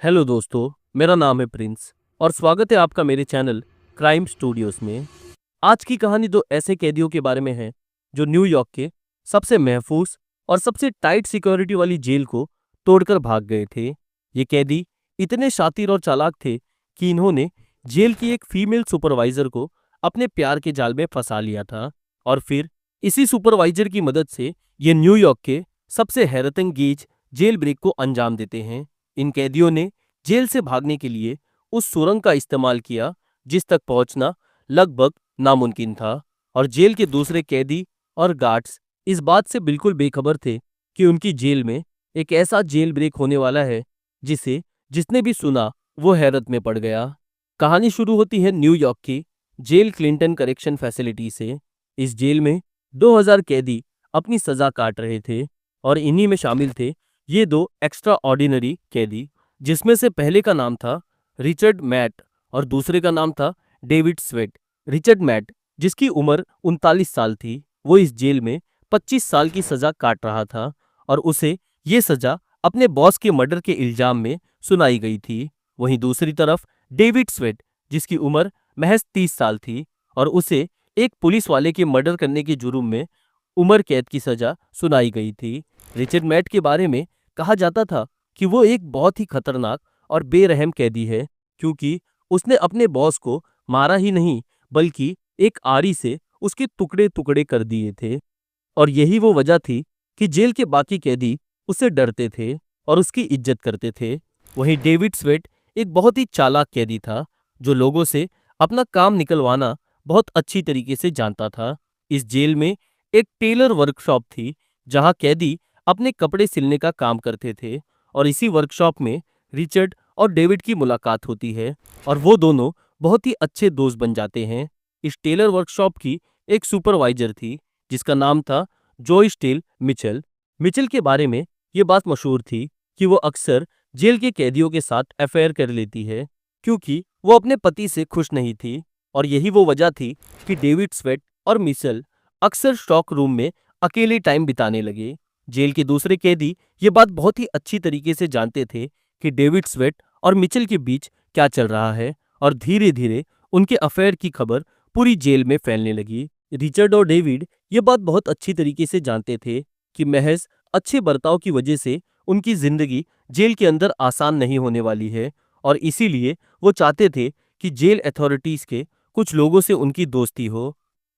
Hello दोस्तों, मेरा नाम है प्रिंस और स्वागत है आपका मेरे चैनल क्राइम स्टूडियोज में। आज की कहानी दो ऐसे कैदियों के बारे में है जो न्यूयॉर्क के सबसे महफूज और सबसे टाइट सिक्योरिटी वाली जेल को तोड़कर भाग गए थे। ये कैदी इतने शातिर और चालाक थे कि इन्होंने जेल की एक फीमेल सुपरवाइजर को अपने प्यार के जाल में फंसा लिया था और फिर इसी सुपरवाइजर की मदद से ये न्यूयॉर्क के सबसे हैरतअंगेज जेल ब्रेक को अंजाम देते हैं। इन कैदियों ने जेल से भागने के लिए उस सुरंग का इस्तेमाल किया जिस तक पहुंचना लगभग नामुमकिन था, और जेल के दूसरे कैदी और गार्ड्स इस बात से बिल्कुल बेखबर थे कि उनकी जेल में एक ऐसा जेल ब्रेक होने वाला है जिसे जिसने भी सुना वो हैरत में पड़ गया। कहानी शुरू होती है न्यूयॉर्क की जेल क्लिंटन करेक्शन फैसिलिटी से। इस जेल में 2000 कैदी अपनी सजा काट रहे थे और इन्हीं में शामिल थे ये दो एक्स्ट्रा ऑर्डिनरी कैदी, जिसमें से पहले का नाम था रिचर्ड मैट और दूसरे का नाम था डेविड स्वेट। रिचर्ड मैट, जिसकी उम्र 39 साल थी, वो इस जेल में 25 साल की सजा काट रहा था और उसे ये सजा अपने बॉस के मर्डर के इल्जाम में सुनाई गई थी। वहीं दूसरी तरफ डेविड स्वेट, जिसकी उम्र महज 30 साल थी और उसे एक पुलिस वाले के मर्डर करने के जुर्म में उम्र कैद की सजा सुनाई गई थी। रिचर्ड मैट के बारे में कहा जाता था कि वो एक बहुत ही खतरनाक और बेरहम कैदी है, क्योंकि उसने अपने बॉस को मारा ही नहीं बल्कि एक आरी से उसके टुकड़े टुकड़े कर दिए थे, और यही वो वजह थी कि जेल के बाकी कैदी उससे डरते थे और उसकी इज्जत करते थे। वहीं डेविड स्वेट एक बहुत ही चालाक कैदी था जो लोगों से अपना काम निकलवाना बहुत अच्छी तरीके से जानता था। इस जेल में एक टेलर वर्कशॉप थी जहां कैदी अपने कपड़े सिलने का काम करते थे, और इसी वर्कशॉप में रिचर्ड और डेविड की मुलाकात होती है और वो दोनों बहुत ही अच्छे दोस्त बन जाते हैं। इस टेलर वर्कशॉप की एक सुपरवाइजर थी जिसका नाम था जॉयस टेल मिचेल। मिचेल के बारे में ये बात मशहूर थी कि वो अक्सर जेल के कैदियों के साथ अफेयर कर लेती है, क्योंकि वो अपने पति से खुश नहीं थी, और यही वो वजह थी कि डेविड स्वेट और मिचेल अक्सर स्टॉक रूम में अकेले टाइम बिताने लगे। जेल के दूसरे कैदी ये बात बहुत ही अच्छी तरीके से जानते थे कि डेविड स्वेट और मिचेल के बीच क्या चल रहा है, और धीरे धीरे उनके अफेयर की खबर पूरी जेल में फैलने लगी। रिचर्ड और डेविड ये बात बहुत अच्छी तरीके से जानते थे कि महज अच्छे बर्ताव की वजह से उनकी जिंदगी जेल के अंदर आसान नहीं होने वाली है, और इसीलिए वो चाहते थे कि जेल अथॉरिटीज के कुछ लोगों से उनकी दोस्ती हो।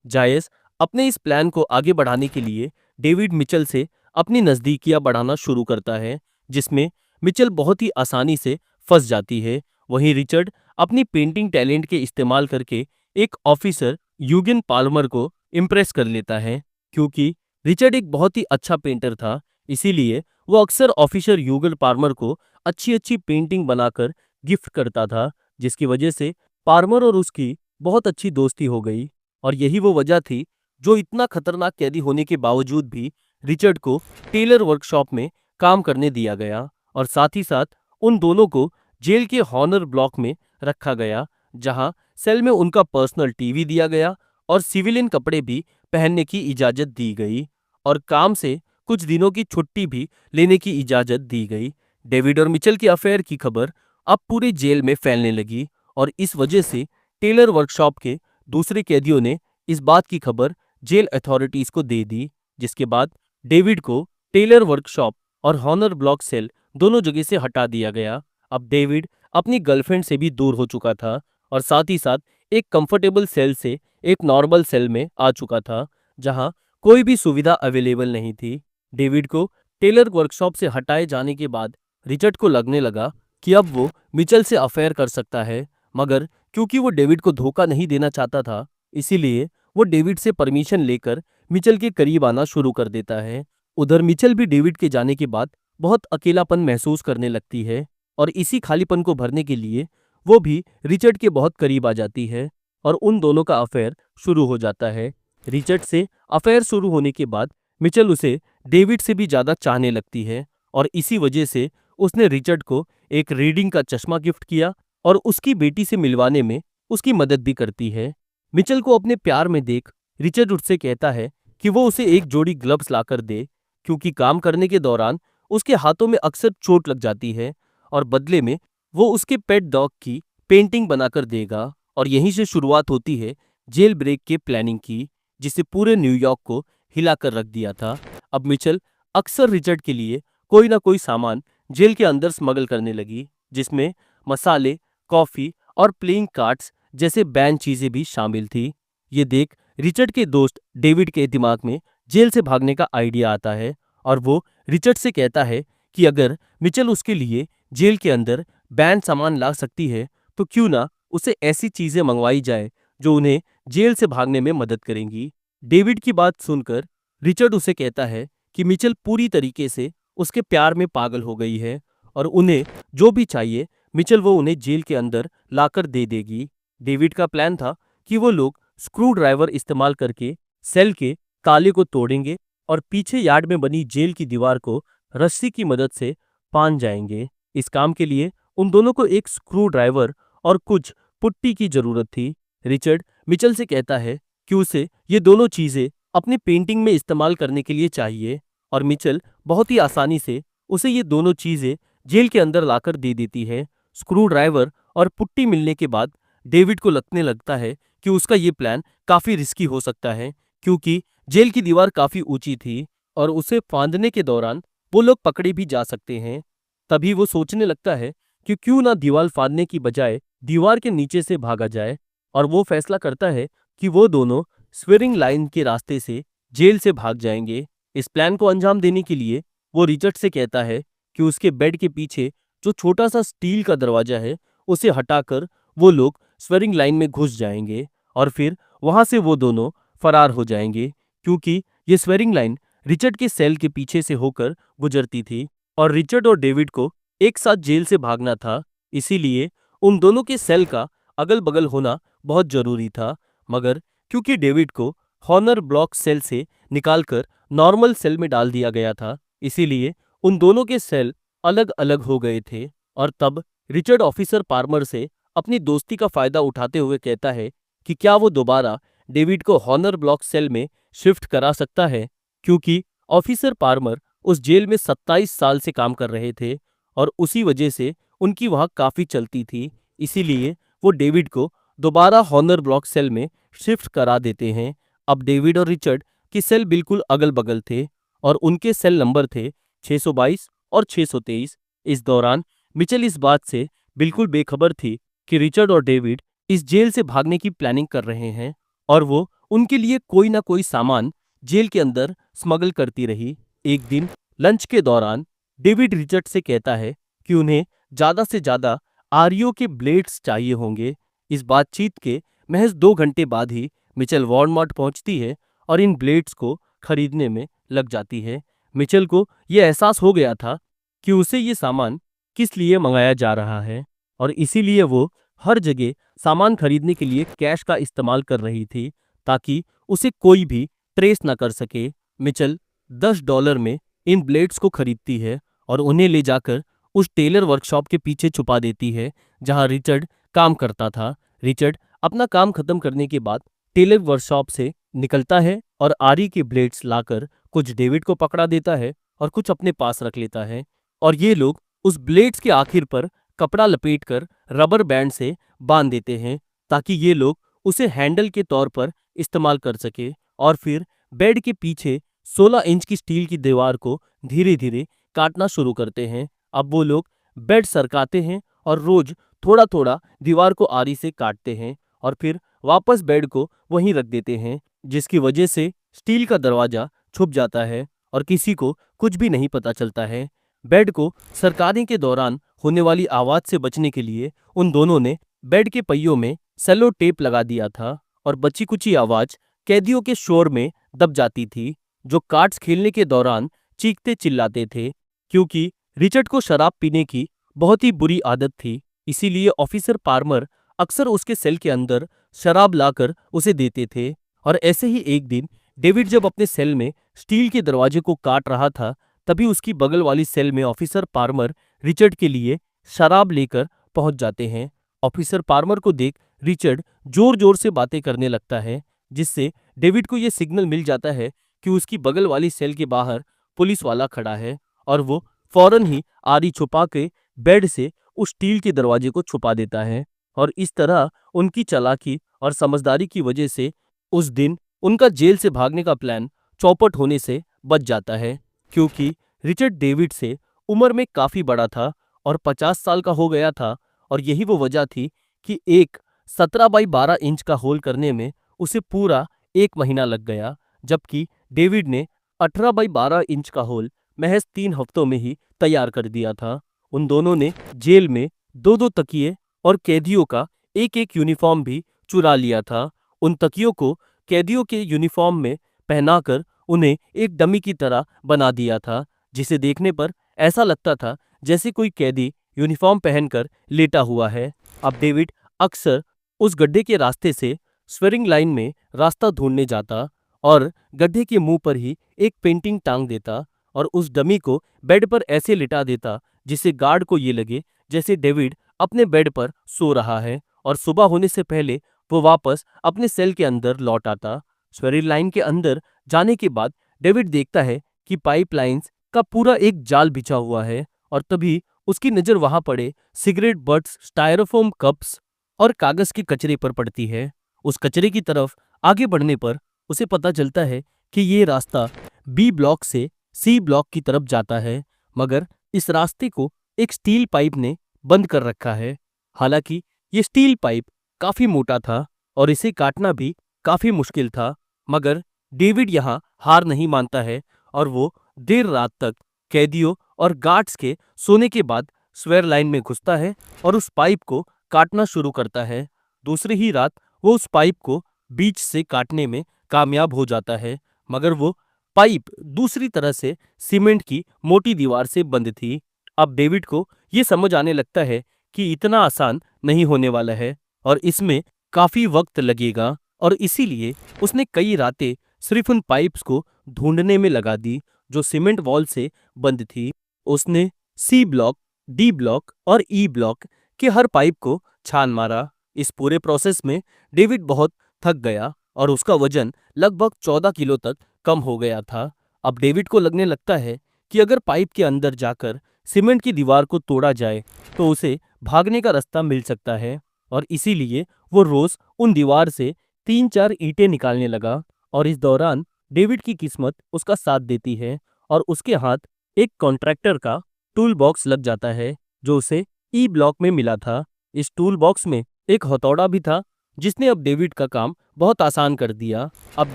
जायस अपने इस प्लान को आगे बढ़ाने के लिए डेविड मिचेल से अपनी नज़दीकियां बढ़ाना शुरू करता है, जिसमें मिचेल बहुत ही आसानी से फंस जाती है। वहीं रिचर्ड अपनी पेंटिंग टैलेंट के इस्तेमाल करके एक ऑफिसर यूगेन पाल्मर को इम्प्रेस कर लेता है। क्योंकि रिचर्ड एक बहुत ही अच्छा पेंटर था, इसीलिए वो अक्सर ऑफिसर यूगेन पाल्मर को अच्छी अच्छी पेंटिंग बनाकर गिफ्ट करता था, जिसकी वजह से पाल्मर और उसकी बहुत अच्छी दोस्ती हो गई। और यही वो वजह थी जो इतना खतरनाक कैदी होने के बावजूद भी रिचर्ड को टेलर वर्कशॉप में काम करने दिया गया, और साथ ही साथ उन दोनों को जेल के हॉनर ब्लॉक में रखा गया, जहां सेल में उनका पर्सनल टीवी दिया गया और सिविलियन कपड़े भी पहनने की इजाज़त दी गई, और काम से कुछ दिनों की छुट्टी भी लेने की इजाज़त दी गई। डेविड और मिचेल की अफेयर की खबर अब पूरे जेल में फैलने लगी, और इस वजह से टेलर वर्कशॉप के दूसरे कैदियों ने इस बात की खबर जेल अथॉरिटीज को दे दी, जिसके बाद डेविड को टेलर वर्कशॉप और हॉनर ब्लॉक सेल दोनों जगह से हटा दिया गया। अब डेविड अपनी गर्लफ्रेंड से भी दूर हो चुका था और साथ ही साथ एक कंफर्टेबल सेल से एक नॉर्मल सेल में आ चुका था, जहां कोई भी सुविधा अवेलेबल नहीं थी। डेविड को टेलर वर्कशॉप से हटाए जाने के बाद रिचर्ड को लगने लगा कि अब वो मिचेल से अफेयर कर सकता है, मगर क्योंकि वो डेविड को धोखा नहीं देना चाहता था, इसीलिए वो डेविड से परमिशन लेकर मिचेल के करीब आना शुरू कर देता है। उधर मिचेल भी डेविड के जाने के बाद बहुत अकेलापन महसूस करने लगती है, और इसी खालीपन को भरने के लिए वो भी रिचर्ड के बहुत करीब आ जाती है और उन दोनों का अफेयर शुरू हो जाता है। रिचर्ड से अफेयर शुरू होने के बाद मिचेल उसे डेविड से भी ज़्यादा चाहने लगती है, और इसी वजह से उसने रिचर्ड को एक रीडिंग का चश्मा गिफ्ट किया और उसकी बेटी से मिलवाने में उसकी मदद भी करती है। मिचेल को अपने प्यार में देख रिचर्ड उससे कहता है कि वो उसे एक जोड़ी ग्लव्स लाकर दे, क्योंकि काम करने के दौरान उसके हाथों में अक्सर चोट लग जाती है और बदले में वो उसके पेट डॉग की पेंटिंग बनाकर देगा। और यहीं से शुरुआत होती है जेल ब्रेक के प्लानिंग की, जिसे पूरे न्यूयॉर्क को हिलाकर रख दिया था। अब मिचेल अक्सर रिचर्ड के लिए कोई ना कोई सामान जेल के अंदर स्मगल करने लगी, जिसमें मसाले, कॉफी और प्लेइंग कार्ड्स जैसे बैन चीजें भी शामिल थी। ये देख रिचर्ड के दोस्त डेविड के दिमाग में जेल से भागने का आइडिया आता है और वो रिचर्ड से कहता है कि अगर मिचेल उसके लिए जेल के अंदर बैन सामान ला सकती है तो क्यों ना उसे ऐसी चीजें मंगवाई जाए जो उन्हें जेल से भागने में मदद करेंगी। डेविड की बात सुनकर रिचर्ड उसे कहता है कि मिचेल पूरी तरीके से उसके प्यार में पागल हो गई है और उन्हें जो भी चाहिए मिचेल वो उन्हें जेल के अंदर लाकर दे देगी। डेविड का प्लान था कि वो लोग स्क्रू ड्राइवर इस्तेमाल करके सेल के ताले को तोड़ेंगे और पीछे यार्ड में बनी जेल की दीवार को रस्सी की मदद से फांद जाएंगे। इस काम के लिए उन दोनों को एक स्क्रू ड्राइवर और कुछ पुट्टी की जरूरत थी। रिचर्ड मिचेल से कहता है कि उसे ये दोनों चीजें अपनी पेंटिंग में इस्तेमाल करने के लिए चाहिए और मिचेल बहुत ही आसानी से उसे ये दोनों चीजें जेल के अंदर लाकर दे देती है। स्क्रू ड्राइवर और पुट्टी मिलने के बाद डेविड को लगने लगता है कि उसका ये प्लान काफी रिस्की हो सकता है, क्योंकि जेल की दीवार काफी ऊंची थी और उसे फांदने के दौरान वो लोग पकड़े भी जा सकते हैं। तभी वो सोचने लगता है कि क्यों ना दीवार फांदने की बजाय दीवार के नीचे से भागा जाए और वो फैसला करता है कि वो दोनों स्वेरिंग लाइन के रास्ते से जेल से भाग जाएंगे। इस प्लान को अंजाम देने के लिए वो रिचर्ड से कहता है कि उसके बेड के पीछे जो छोटा सा स्टील का दरवाजा है उसे हटाकर वो लोग स्वेरिंग लाइन में घुस जाएंगे और फिर वहां से वो दोनों फरार हो जाएंगे, क्योंकि ये स्वेरिंग लाइन रिचर्ड के सेल के पीछे से होकर गुजरती थी और रिचर्ड और डेविड को एक साथ जेल से भागना था। इसीलिए उन दोनों के सेल का अगल बगल होना बहुत जरूरी था। मगर क्योंकि डेविड को हॉनर ब्लॉक सेल से निकालकर नॉर्मल सेल में डाल दिया गया था, इसीलिए उन दोनों के सेल अलग अलग हो गए थे। और तब रिचर्ड ऑफिसर पार्मर से अपनी दोस्ती का फायदा उठाते हुए कहता है कि क्या वो दोबारा डेविड को हॉनर ब्लॉक सेल में शिफ्ट करा सकता है, क्योंकि ऑफिसर पार्मर उस जेल में 27 साल से काम कर रहे थे और उसी वजह से उनकी वहां काफी चलती थी। इसीलिए वो डेविड को दोबारा हॉनर ब्लॉक सेल में शिफ्ट करा देते हैं। अब डेविड और रिचर्ड के सेल बिल्कुल अगल बगल थे और उनके सेल नंबर थे 622 और 623। इस दौरान मिचेल इस बात से बिल्कुल बेखबर थी कि रिचर्ड और डेविड इस जेल से भागने की प्लानिंग कर रहे हैं और वो उनके लिए कोई ना कोई सामान जेल के अंदर स्मगल करती रही। एक दिन लंच के दौरान डेविड रिचर्ड से कहता है कि उन्हें ज्यादा से ज्यादा आरईओ के ब्लेड्स चाहिए होंगे। इस बातचीत के महज 2 घंटे बाद ही मिचेल वॉलमार्ट पहुंचती है और इन ब्लेड्स को खरीदने में लग जाती है। मिचेल को यह एहसास हो गया था कि उसे ये सामान किस लिए मंगाया जा रहा है और इसीलिए वो हर जगह सामान खरीदने के लिए कैश का इस्तेमाल कर रही थी, ताकि उसे कोई भी ट्रेस न कर सके। मिचेल $10 में इन ब्लेड्स को खरीदती है और उन्हें ले जाकर उस टेलर वर्कशॉप के पीछे छुपा देती है जहां रिचर्ड काम करता था। रिचर्ड अपना काम खत्म करने के बाद टेलर वर्कशॉप से निकलता है और आरी के ब्लेड्स लाकर कुछ डेविड को पकड़ा देता है और कुछ अपने पास रख लेता है और ये लोग उस ब्लेड्स के आखिर पर कपड़ा लपेटकर रबर बैंड से बांध देते हैं, ताकि ये लोग उसे हैंडल के तौर पर इस्तेमाल कर सके। और फिर बेड के पीछे 16 इंच की स्टील की दीवार को धीरे धीरे काटना शुरू करते हैं। अब वो लोग बेड सरकाते हैं और रोज थोड़ा थोड़ा दीवार को आरी से काटते हैं और फिर वापस बेड को वहीं रख देते हैं, जिसकी वजह से स्टील का दरवाजा छुप जाता है और किसी को कुछ भी नहीं पता चलता है। बेड को सरकाने के दौरान होने वाली आवाज से बचने के लिए उन दोनों ने बेड के पहियों में सेलो टेप लगा दिया था और बची कुची आवाज कैदियों के शोर में दब जाती थी, जो कार्ड्स खेलने के दौरान चीखते चिल्लाते थे। क्योंकि रिचर्ड को शराब पीने की बहुत ही बुरी आदत थी, इसीलिए ऑफिसर पार्मर अक्सर उसके सेल के अंदर शराब लाकर उसे देते थे। और ऐसे ही एक दिन डेविड जब अपने सेल में स्टील के दरवाजे को काट रहा था, तभी उसकी बगल वाली सेल में ऑफिसर पार्मर रिचर्ड के लिए शराब लेकर पहुंच जाते हैं। ऑफिसर पार्मर को देख रिचर्ड जोर जोर से बातें करने लगता है, जिससे डेविड को यह सिग्नल मिल जाता है कि उसकी बगल वाली सेल के बाहर पुलिस वाला खड़ा है और वो फौरन ही आरी छुपा के बेड से उस स्टील के दरवाजे को छुपा देता है और इस तरह उनकी चालाकी और समझदारी की वजह से उस दिन उनका जेल से भागने का प्लान चौपट होने से बच जाता है, क्योंकि रिचर्ड डेविड से उम्र में काफी बड़ा था और 50 साल का हो गया था। और यही वो वजह थी कि एक 17 बाई 12 इंच का होल करने में उसे पूरा 1 महीना लग गया, जबकि डेविड ने 18 बाई 12 इंच का होल महज 3 हफ्तों में ही तैयार कर दिया था। उन दोनों ने जेल में दो दो तकिए और कैदियों का एक एक यूनिफॉर्म भी चुरा लिया था। उन तकियों को कैदियों के यूनिफॉर्म में पहनाकर उन्हें एक डमी की तरह बना दिया था, जिसे देखने पर ऐसा लगता था जैसे कोई कैदी यूनिफॉर्म पहनकर लेटा हुआ है। अब डेविड अक्सर उस गड्ढे के रास्ते से स्वेरिंग लाइन में रास्ता ढूंढने जाता और गड्ढे के मुंह पर ही एक पेंटिंग टांग देता और उस डमी को बेड पर ऐसे लिटा देता जिससे गार्ड को ये लगे जैसे डेविड अपने बेड पर सो रहा है और सुबह होने से पहले वो वापस अपने सेल के अंदर लौट आता। स्वेरिंग लाइन के अंदर जाने के बाद डेविड देखता है कि पाइपलाइंस का पूरा एक जाल बिछा हुआ है और तभी उसकी नजर वहां पड़े सिगरेट बट्स, स्टायरोफोम कप्स और कागज के कचरे पर पड़ती है। उस कचरे की तरफ आगे बढ़ने पर उसे पता चलता है कि ये रास्ता बी ब्लॉक से सी ब्लॉक की तरफ जाता है, मगर इस रास्ते को एक स्टील पाइप ने बंद कर रखा है। हालांकि ये स्टील पाइप काफी मोटा था और इसे काटना भी काफी मुश्किल था, मगर डेविड यहाँ हार नहीं मानता है और वो देर रात तक कैदियों और गार्ड्स के सोने के बाद स्वेर लाइन में घुसता है और उस पाइप को काटना शुरू करता है। दूसरी ही रात वो उस पाइप को बीच से काटने में कामयाब हो जाता है, मगर वो पाइप दूसरी तरह से सीमेंट की मोटी दीवार से बंद थी। अब डेविड को ये समझ आने लगता है कि इतना आसान नहीं होने वाला है और इसमें काफी वक्त लगेगा, और इसीलिए उसने कई रातें सिर्फ उन पाइप्स को ढूंढने में लगा दी जो सीमेंट वॉल से बंद थी। उसने सी ब्लॉक, डी ब्लॉक और ई ब्लॉक के हर पाइप को छान मारा। इस पूरे प्रोसेस में डेविड बहुत थक गया और उसका वजन लगभग 14 किलो तक कम हो गया था। अब डेविड को लगने लगता है कि अगर पाइप के अंदर जाकर सीमेंट की दीवार को तोड़ा जाए तो उसे भागने का रास्ता मिल सकता है, और इसीलिए वो रोज उन दीवार से 3-4 ईंटें निकालने लगा। और इस दौरान डेविड की किस्मत उसका साथ देती है और उसके हाथ एक कॉन्ट्रैक्टर का टूल बॉक्स लग जाता है जो उसे ई ब्लॉक में मिला था। इस टूल बॉक्स में एक हथौड़ा भी था जिसने अब डेविड का काम बहुत आसान कर दिया। अब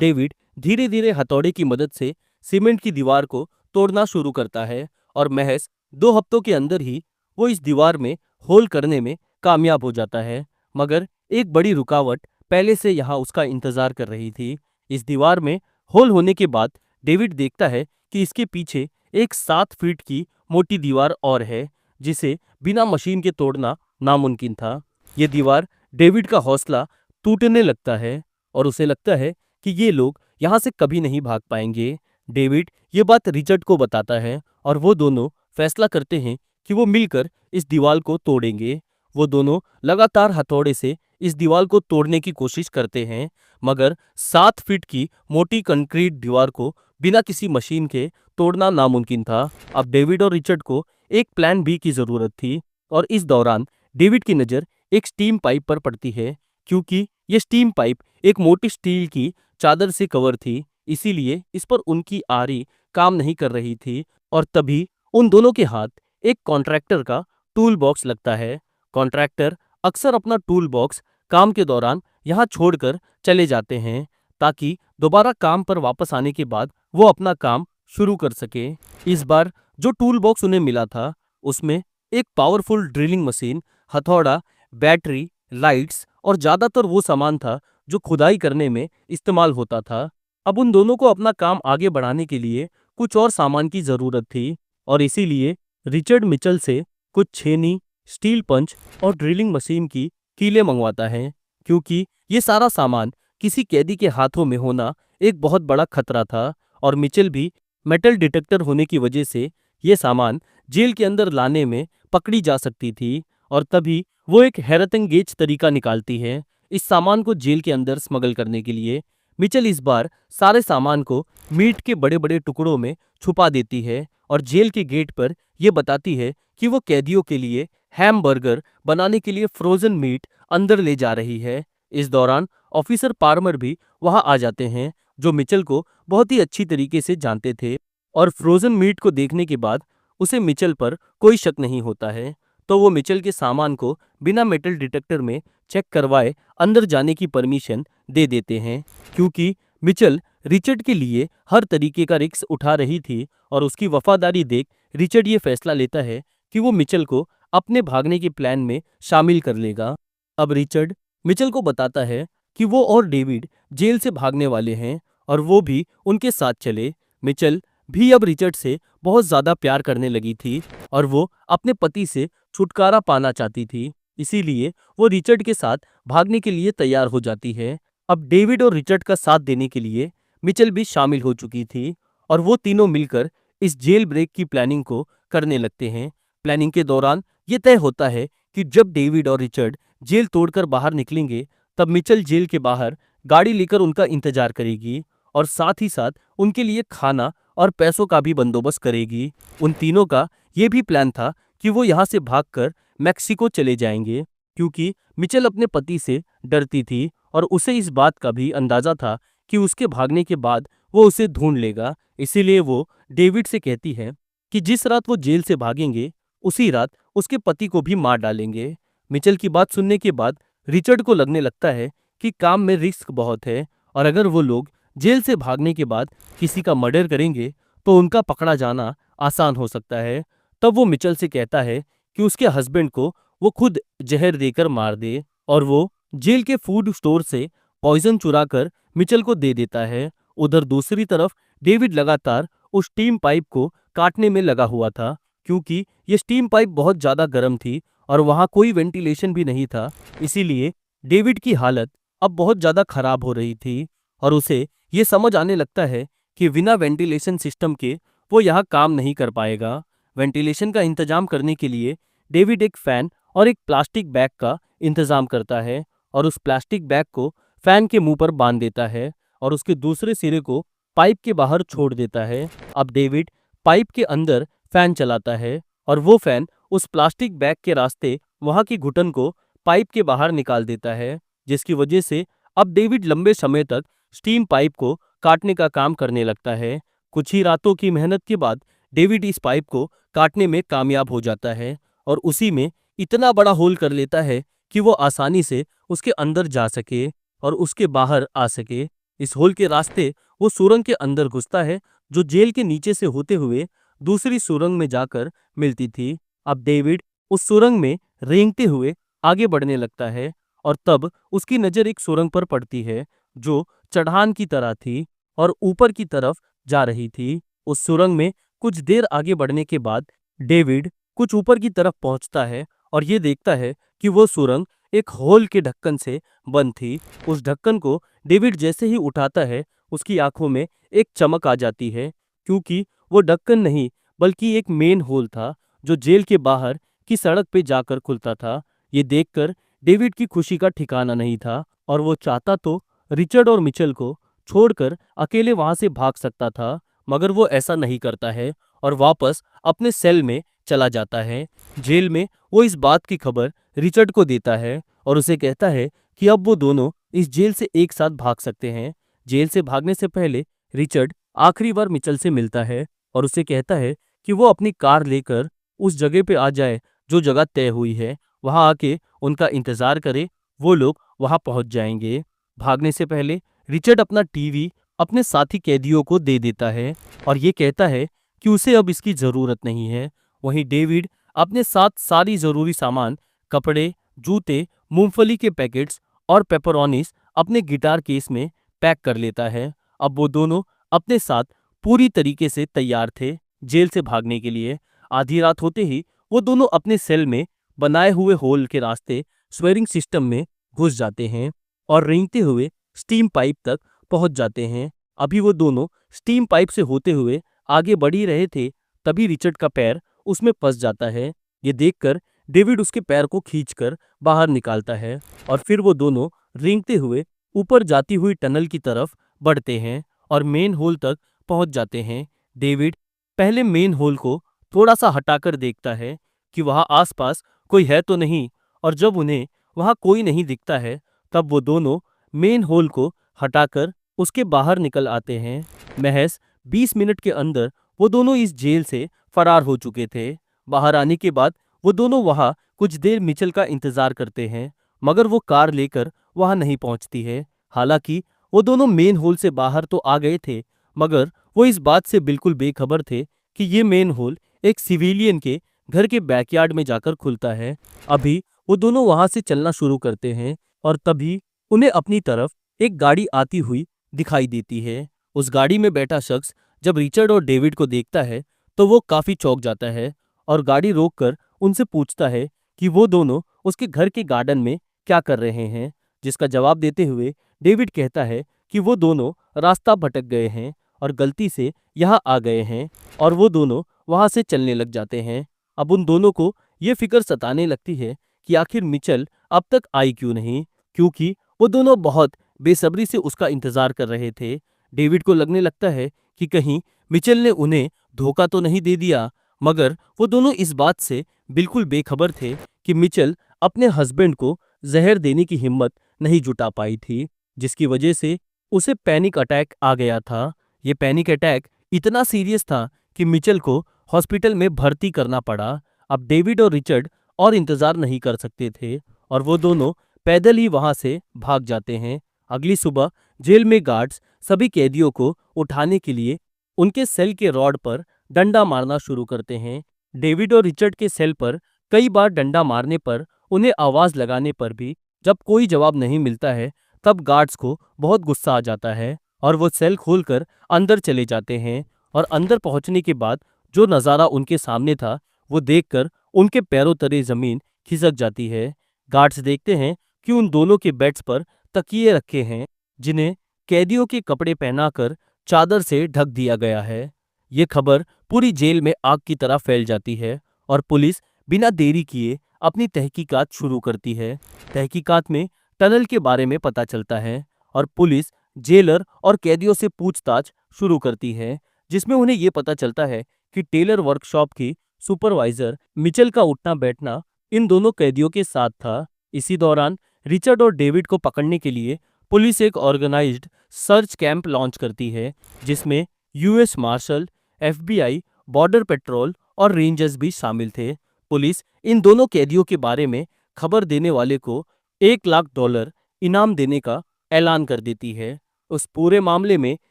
डेविड धीरे धीरे हथौड़े की मदद से सीमेंट की दीवार को तोड़ना शुरू करता है और महज 2 हफ्तों के अंदर ही वो इस दीवार में होल करने में कामयाब हो जाता है। मगर एक बड़ी रुकावट पहले से यहाँ उसका इंतजार कर रही थी। इस दीवार में होल होने के बाद डेविड देखता है कि इसके पीछे एक 7 फीट की मोटी दीवार और है जिसे बिना मशीन के तोड़ना नामुमकिन था। ये दीवार डेविड का हौसला टूटने लगता है और उसे लगता है कि ये लोग यहाँ से कभी नहीं भाग पाएंगे। डेविड ये बात रिचर्ड को बताता है और वो दोनों फैसला करते हैं कि वो मिलकर इस दीवार को तोड़ेंगे। वो दोनों लगातार हथौड़े से इस दीवार को तोड़ने की कोशिश करते हैं, मगर 7 फीट की मोटी कंक्रीट दीवार को बिना किसी मशीन के तोड़ना नामुमकिन था। अब डेविड और रिचर्ड को एक प्लान बी की जरूरत थी और इस दौरान डेविड की नज़र एक स्टीम पाइप पर पड़ती है। क्योंकि ये स्टीम पाइप एक मोटी स्टील की चादर से कवर थी, इसीलिए इस पर उनकी आरी काम नहीं कर रही थी और तभी उन दोनों के हाथ एक कॉन्ट्रैक्टर का टूल बॉक्स लगता है। कॉन्ट्रैक्टर अक्सर अपना टूल बॉक्स काम के दौरान यहाँ छोड़कर चले जाते हैं ताकि दोबारा काम पर वापस आने के बाद वो अपना काम शुरू कर सके। इस बार जो टूल बॉक्स उन्हें मिला था उसमें एक पावरफुल ड्रिलिंग मशीन, हथौड़ा, बैटरी, लाइट्स और ज्यादातर वो सामान था जो खुदाई करने में इस्तेमाल होता था। अब उन दोनों को अपना काम आगे बढ़ाने के लिए कुछ और सामान की जरूरत थी और इसीलिए रिचर्ड मिचेल से कुछ छेनी, स्टील पंच और ड्रिलिंग मशीन की कीलें मंगवाता है, क्योंकि ये सारा सामान किसी कैदी के हाथों में होना एक बहुत बड़ा खतरा था और मिचेल भी मेटल डिटेक्टर होने की वजह से ये सामान जेल के अंदर लाने में पकड़ी जा सकती थी। और तभी वो एक हैरतअंगेज तरीका निकालती है इस सामान को जेल के अंदर स्मगल करने के लिए। मिचेल इस बार सारे सामान को मीट के बड़े बड़े टुकड़ों में छुपा देती है और जेल के गेट पर यह बताती है कि वो कैदियों के लिए हैमबर्गर बनाने के लिए फ्रोजन मीट अंदर ले जा रही है। इस दौरान ऑफिसर पार्मर भी वहां आ जाते हैं, जो मिचेल को बहुत ही अच्छी तरीके से जानते थे, और फ्रोजन मीट को देखने के बाद उसे मिचेल पर कोई शक नहीं होता है। तो वो मिचेल के सामान को बिना मेटल डिटेक्टर में चेक करवाए अंदर जाने की परमिशन दे देते हैं, क्योंकि मिचेल रिचर्ड के लिए हर तरीके का रिस्क उठा रही थी, और उसकी वफादारी देख रिचर्ड ये फैसला लेता है कि वो मिचेल को अपने भागने के प्लान में शामिल कर लेगा। अब रिचर्ड मिचेल को बताता है कि वो और डेविड जेल से भागने वाले हैं, और वो भी उनके साथ चले। मिचेल भी अब रिचर्ड से बहुत ज्यादा प्यार करने लगी थी, और वो अपने पति से छुटकारा पाना चाहती थी, इसीलिए वो रिचर्ड के साथ भागने के लिए तैयार हो जाती है। अब डेविड और रिचर्ड का साथ देने के लिए मिचेल भी शामिल हो चुकी थी, और वो तीनों मिलकर इस जेल ब्रेक की प्लानिंग को करने लगते हैं। प्लानिंग के दौरान ये तय होता है कि जब डेविड और रिचर्ड जेल तोड़कर बाहर निकलेंगे, तब मिचेल जेल के बाहर गाड़ी लेकर उनका इंतजार करेगी, और साथ ही साथ उनके लिए खाना और पैसों का भी बंदोबस्त करेगी। उन तीनों का ये भी प्लान था कि वो यहाँ से भागकर मैक्सिको चले जाएंगे, क्योंकि मिचेल अपने पति से डरती थी, और उसे इस बात का भी अंदाजा था कि उसके भागने के बाद वो उसे ढूंढ लेगा। इसीलिए वो डेविड से कहती है कि जिस रात वो जेल से भागेंगे, उसी रात उसके पति को भी मार डालेंगे। मिचेल की बात सुनने के बाद रिचर्ड को लगने लगता है कि काम में रिस्क बहुत है, और अगर वो लोग जेल से भागने के बाद किसी का मर्डर करेंगे तो उनका पकड़ा जाना आसान हो सकता है। तब वो मिचेल से कहता है कि उसके हस्बैंड को वो खुद जहर देकर मार दे, और वो जेल के फूड स्टोर से पॉइजन चुरा कर मिचेल को दे देता है। उधर दूसरी तरफ डेविड लगातार उस स्टीम पाइप को काटने में लगा हुआ था, क्योंकि ये स्टीम पाइप बहुत ज्यादा गर्म थी और वहां कोई वेंटिलेशन भी नहीं था। इसीलिए डेविड की हालत अब बहुत ज्यादा खराब हो रही थी, और उसे ये समझ आने लगता है कि बिना वेंटिलेशन सिस्टम के वो यहाँ काम नहीं कर पाएगा। वेंटिलेशन का इंतजाम करने के लिए डेविड एक फैन और एक प्लास्टिक बैग का इंतजाम करता है, और उस प्लास्टिक बैग को फैन के मुंह पर बांध देता है, और उसके दूसरे सिरे को पाइप के बाहर छोड़ देता है। अब डेविड पाइप के अंदर फैन चलाता है, और वो फैन उस प्लास्टिक बैग के रास्ते वहां की घुटन को पाइप के बाहर निकाल देता है, जिसकी वजह से अब डेविड लंबे समय तक स्टीम पाइप को काटने का काम करने लगता है। कुछ ही रातों की मेहनत के बाद डेविड इस पाइप को काटने में कामयाब हो जाता है, और उसी में इतना बड़ा होल कर लेता है कि वो आसानी से उसके अंदर जा सके और उसके बाहर आ सके। इस होल के रास्ते वो सुरंग के अंदर घुसता है, जो जेल के नीचे से होते हुए दूसरी सुरंग में जाकर मिलती थी। अब डेविड उस सुरंग में रेंगते हुए आगे बढ़ने लगता है, और तब उसकी नजर एक सुरंग पर पड़ती है जो चढ़ान की तरह थी और ऊपर की तरफ जा रही थी। उस सुरंग में कुछ देर आगे बढ़ने के बाद डेविड कुछ ऊपर की तरफ पहुंचता है, और ये देखता है कि वो सुरंग एक होल के ढक्कन से बंद थी। उस ढक्कन को डेविड जैसे ही उठाता है, उसकी आंखों में एक चमक आ जाती है, क्योंकि वो ढक्कन नहीं बल्कि एक मेन होल था जो जेल के बाहर की सड़क पे जाकर खुलता था। ये देखकर डेविड की खुशी का ठिकाना नहीं था, और वो चाहता तो रिचर्ड और मिचेल को छोड़कर अकेले वहां से भाग सकता था, मगर वो ऐसा नहीं करता है और वापस अपने सेल में चला जाता है। जेल में वो इस बात की खबर रिचर्ड को देता है, और उसे कहता है कि अब वो दोनों इस जेल से एक साथ भाग सकते हैं। जेल से भागने से पहले रिचर्ड आखिरी बार मिचेल से मिलता है, और उसे कहता है कि वो अपनी कार लेकर उस जगह पे आ जाए जो जगह तय हुई है, वहां आके उनका इंतजार करे। वो लोग वहां पहुंच जाएंगे। भागने से पहले रिचर्ड अपना टीवी अपने साथी कैदियों को दे देता है, और ये कहता है कि उसे अब इसकी जरूरत नहीं है। वहीं डेविड अपने साथ सारी जरूरी सामान, कपड़े, जूते, मूंगफली के पैकेट्स और पेपरोनीज अपने गिटार केस में पैक कर लेता है। अब वो दोनों अपने साथ पूरी तरीके से तैयार थे जेल से भागने के लिए। आधी रात होते ही वो दोनों अपने सेल में बनाए हुए होल के रास्ते स्वेरिंग सिस्टम में घुस जाते हैं, और रेंगते हुए स्टीम पाइप तक पहुंच जाते हैं। अभी वो दोनों स्टीम पाइप से होते हुए आगे बढ़ ही रहे थे, तभी रिचर्ड का पैर उसमें फंस जाता है। ये देखकर डेविड उसके पैर को खींचकर बाहर निकालता है, और फिर वो दोनों रेंगते हुए ऊपर जाती हुई टनल की तरफ बढ़ते हैं और मेन होल तक पहुंच जाते हैं। डेविड पहले मेन होल को थोड़ा सा हटाकर देखता है कि वहाँ आसपास कोई है तो नहीं, और जब उन्हें वहाँ कोई नहीं दिखता है तब वो दोनों मेन होल को हटाकर उसके बाहर निकल आते हैं। महज 20 मिनट के अंदर वो दोनों इस जेल से फरार हो चुके थे। बाहर आने के बाद वो दोनों वहाँ कुछ देर मिचेल का इंतजार करते हैं, मगर वो कार लेकर वहाँ नहीं पहुँचती है। हालांकि वो दोनों मेन होल से बाहर तो आ गए थे, मगर वो इस बात से बिल्कुल बेखबर थे कि ये मेन होल एक सिविलियन के घर के बैकयार्ड में जाकर खुलता है। अभी वो दोनों वहां से चलना शुरू करते हैं और तभी उन्हें अपनी तरफ एक गाड़ी आती हुई दिखाई देती है। उस गाड़ी में बैठा शख्स जब रिचर्ड और डेविड को देखता है तो वो काफी चौंक जाता है और गाड़ी रोककर उनसे पूछता है कि वो दोनों उसके घर के गार्डन में क्या कर रहे हैं, जिसका जवाब देते हुए डेविड कहता है कि वो दोनों रास्ता भटक गए हैं और गलती से यहाँ आ गए हैं, और वो दोनों वहां से चलने लग जाते हैं। अब उन दोनों को ये फिक्र सताने लगती है कि आखिर मिचेल अब तक आई क्यों नहीं, क्योंकि वो दोनों बहुत बेसब्री से उसका इंतजार कर रहे थे। डेविड को लगने लगता है कि कहीं मिचेल ने उन्हें धोखा तो नहीं दे दिया, मगर वो दोनों इस बात से बिल्कुल बेखबर थे कि मिचेल अपने हस्बैंड को जहर देने की हिम्मत नहीं जुटा पाई थी, जिसकी वजह से उसे पैनिक अटैक आ गया था। ये पैनिक अटैक इतना सीरियस था कि मिचेल को हॉस्पिटल में भर्ती करना पड़ा। अब डेविड और रिचर्ड और इंतजार नहीं कर सकते थे और वो दोनों पैदल ही वहां से भाग जाते हैं। अगली सुबह जेल में गार्ड्स सभी कैदियों को उठाने के लिए उनके सेल के रॉड पर डंडा मारना शुरू करते हैं। डेविड और रिचर्ड के सेल पर कई बार डंडा मारने पर, उन्हें आवाज लगाने पर भी जब कोई जवाब नहीं मिलता है तब गार्ड्स को बहुत गुस्सा आ जाता है और वो सेल खोलकर अंदर चले जाते हैं। और अंदर पहुंचने के बाद जो नज़ारा उनके सामने था वो देखकर उनके पैरों तले जमीन खिसक जाती है। गार्ड्स देखते हैं कि उन दोनों के बेड्स पर तकिए रखे हैं, जिन्हें कैदियों के कपड़े पहनाकर चादर से ढक दिया गया है। ये खबर पूरी जेल में आग की तरह फैल जाती है और पुलिस बिना देरी किए अपनी तहकीकात शुरू करती है। तहकीकात में टनल के बारे में पता चलता है और पुलिस जेलर और कैदियों से पूछताछ शुरू करती है, जिसमें उन्हें ये पता चलता है कि टेलर वर्कशॉप की सुपरवाइजर मिचेल का उठना बैठना इन दोनों कैदियों के साथ था। इसी दौरान रिचर्ड और डेविड को पकड़ने के लिए पुलिस एक ऑर्गेनाइज्ड सर्च कैंप लॉन्च करती है, जिसमें US marshal, FBI, border patrol और रेंजर्स भी शामिल थे। पुलिस इन दोनों कैदियों के बारे में खबर देने वाले को $1,00,000 इनाम देने का ऐलान कर देती है। उस पूरे मामले में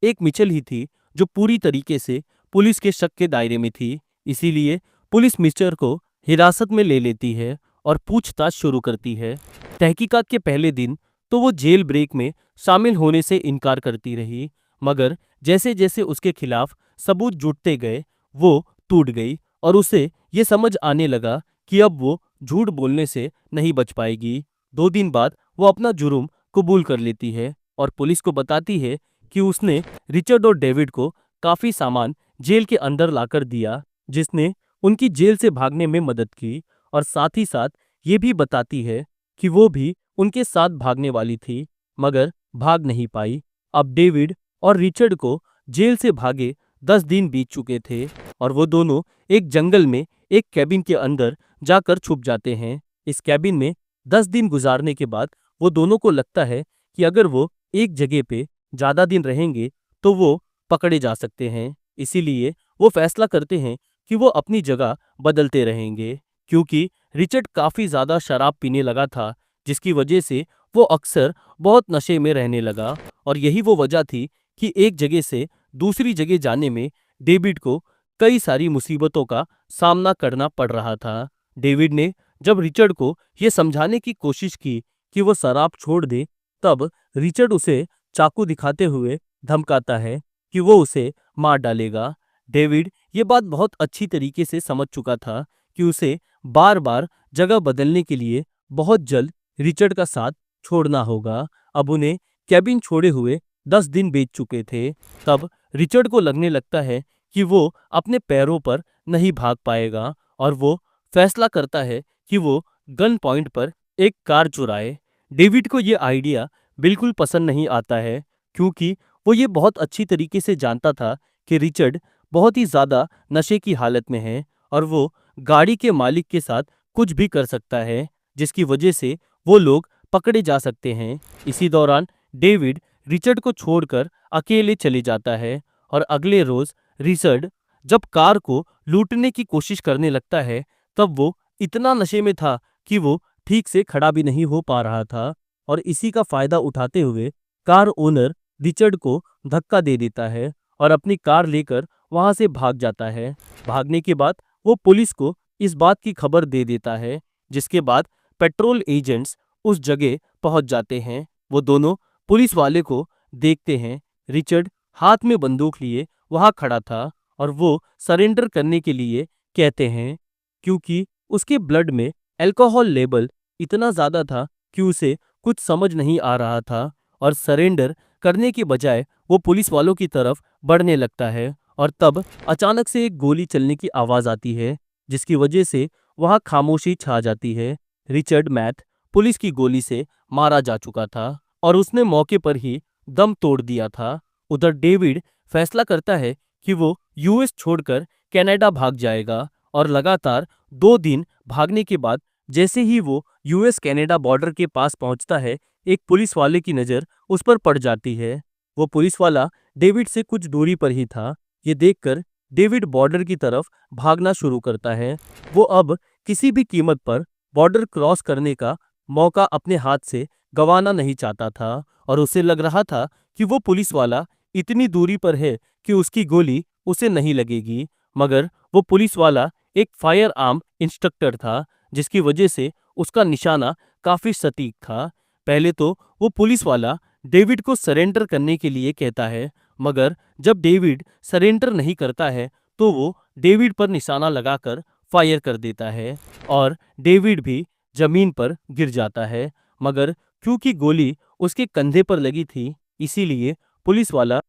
एक मिचेल ही थी जो पूरी तरीके से पुलिस के शक के दायरे में थी, इसीलिए पुलिस मिस्टर को हिरासत में ले लेती है और पूछताछ शुरू करती है। तहकीकात के पहले दिन तो वो जेल ब्रेक में शामिल होने से इनकार करती रही, मगर जैसे जैसे उसके खिलाफ सबूत जुटते गए वो टूट गई और उसे ये समझ आने लगा कि अब वो झूठ बोलने से नहीं बच पाएगी। 2 दिन बाद वो अपना जुर्म कबूल कर लेती है और पुलिस को बताती है कि उसने रिचर्ड और डेविड को काफी सामान जेल के अंदर लाकर दिया, जिसने उनकी जेल से भागने में मदद की, और साथ ही साथ ये भी बताती है कि वो भी उनके साथ भागने वाली थी मगर भाग नहीं पाई। अब डेविड और रिचर्ड को जेल से भागे 10 दिन बीत चुके थे और वो दोनों एक जंगल में एक कैबिन के अंदर जाकर छुप जाते हैं। इस कैबिन में 10 दिन गुजारने के बाद वो दोनों को लगता है कि अगर वो एक जगह पे ज्यादा दिन रहेंगे तो वो पकड़े जा सकते हैं, इसीलिए वो फैसला करते हैं कि वो अपनी जगह बदलते रहेंगे, क्योंकि रिचर्ड काफी ज्यादा शराब पीने लगा था, जिसकी वजह से वो अक्सर बहुत नशे में रहने लगा और यही वो वजह थी कि एक जगह से दूसरी जगह जाने में डेविड को कई सारी मुसीबतों का सामना करना पड़ रहा था। डेविड ने जब रिचर्ड को ये समझाने की कोशिश की कि वो शराब छोड़ दे, तब रिचर्ड उसे चाकू दिखाते हुए धमकाता है कि वो उसे मार डालेगा। डेविड ये बात बहुत अच्छी तरीके से समझ चुका था कि उसे बार बार जगह बदलने के लिए बहुत जल्द रिचर्ड का साथ छोड़ना होगा। अब उन्हें कैबिन छोड़े हुए 10 दिन बीत चुके थे। तब रिचर्ड को लगने लगता है कि वो अपने पैरों पर नहीं भाग पाएगा और वो फैसला करता है कि वो गन पॉइंट पर एक कार चुराए। डेविड को ये आइडिया बिल्कुल पसंद नहीं आता है, क्योंकि वो ये बहुत अच्छी तरीके से जानता था कि रिचर्ड बहुत ही ज्यादा नशे की हालत में है और वो गाड़ी के मालिक के साथ कुछ भी कर सकता है, जिसकी वजह से वो लोग पकड़े जा सकते हैं। इसी दौरान डेविड रिचर्ड को छोड़कर अकेले चले जाता है और अगले रोज रिचर्ड जब कार को लूटने की कोशिश करने लगता है, तब वो इतना नशे में था कि वो ठीक से खड़ा भी नहीं हो पा रहा था और इसी का फायदा उठाते हुए कार ओनर रिचर्ड को धक्का दे देता है और अपनी कार लेकर वहां से भाग जाता है। भागने के बाद वो पुलिस को इस बात की खबर दे देता है, जिसके बाद पेट्रोल एजेंट्स उस जगह पहुंच जाते हैं। वो दोनों पुलिस वाले को देखते हैं। रिचर्ड हाथ में बंदूक लिए वहां खड़ा था और वो सरेंडर करने के लिए कहते हैं, क्योंकि उसके ब्लड में अल्कोहल लेवल इतना ज्यादा था कि उसे कुछ समझ नहीं आ रहा था और सरेंडर करने के बजाय वो पुलिस वालों की तरफ बढ़ने लगता है। और तब अचानक से एक गोली चलने की आवाज आती है, जिसकी वजह से वहां खामोशी छा जाती है। रिचर्ड मैथ पुलिस की गोली से मारा जा चुका था और उसने मौके पर ही दम तोड़ दिया था। उधर डेविड फैसला करता है कि वो यूएस छोड़कर कनाडा भाग जाएगा और लगातार 2 दिन भागने के बाद जैसे ही वो यूएस कनाडा बॉर्डर के पास पहुंचता है, एक पुलिस वाले की नज़र उस पर पड़ जाती है। वो पुलिस वाला डेविड से कुछ दूरी पर ही था। ये देखकर डेविड बॉर्डर की तरफ भागना शुरू करता है। वो अब किसी भी कीमत पर बॉर्डर क्रॉस करने का मौका अपने हाथ से गंवाना नहीं चाहता था और उसे लग रहा था कि वो पुलिस वाला इतनी दूरी पर है कि उसकी गोली उसे नहीं लगेगी। मगर वो पुलिस वाला एक फायर आर्म इंस्ट्रक्टर था, जिसकी वजह से उसका निशाना काफी सटीक था। पहले तो वो पुलिस वाला डेविड को सरेंडर करने के लिए कहता है, मगर जब डेविड सरेंडर नहीं करता है तो वो डेविड पर निशाना लगाकर फायर कर देता है और डेविड भी जमीन पर गिर जाता है। मगर क्योंकि गोली उसके कंधे पर लगी थी, इसीलिए पुलिस वाला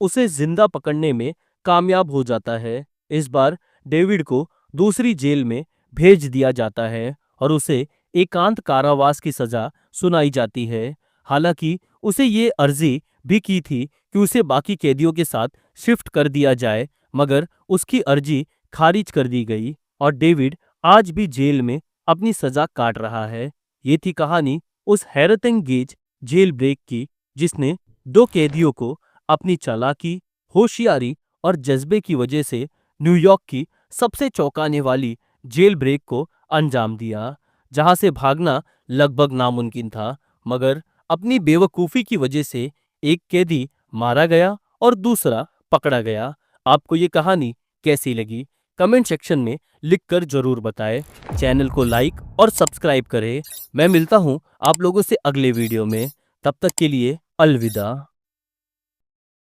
उसे जिंदा पकड़ने में कामयाब हो जाता है। इस बार डेविड को दूसरी जेल में भेज दिया जाता है और उसे एकांत कारावास की सजा सुनाई जाती है। हालांकि उसे ये अर्जी भी की थी कि उसे बाकी कैदियों के साथ शिफ्ट कर दिया जाए, मगर उसकी अर्जी खारिज कर दी गई और डेविड आज भी जेल में अपनी सजा काट रहा है। ये थी कहानी उस हैरतअंगेज जेल ब्रेक की, जिसने 2 कैदियों को अपनी चालाकी, होशियारी और जज्बे की वजह से न्यूयॉर्क की सबसे चौंकाने वाली जेल ब्रेक को अंजाम दिया, जहां से भागना लगभग नामुमकिन था। मगर अपनी बेवकूफ़ी की वजह से एक कैदी मारा गया और दूसरा पकड़ा गया। आपको ये कहानी कैसी लगी? कमेंट सेक्शन में लिखकर जरूर बताएं। चैनल को लाइक और सब्सक्राइब करें। मैं मिलता हूँ आप लोगों से अगले वीडियो में। तब तक के लिए अलविदा।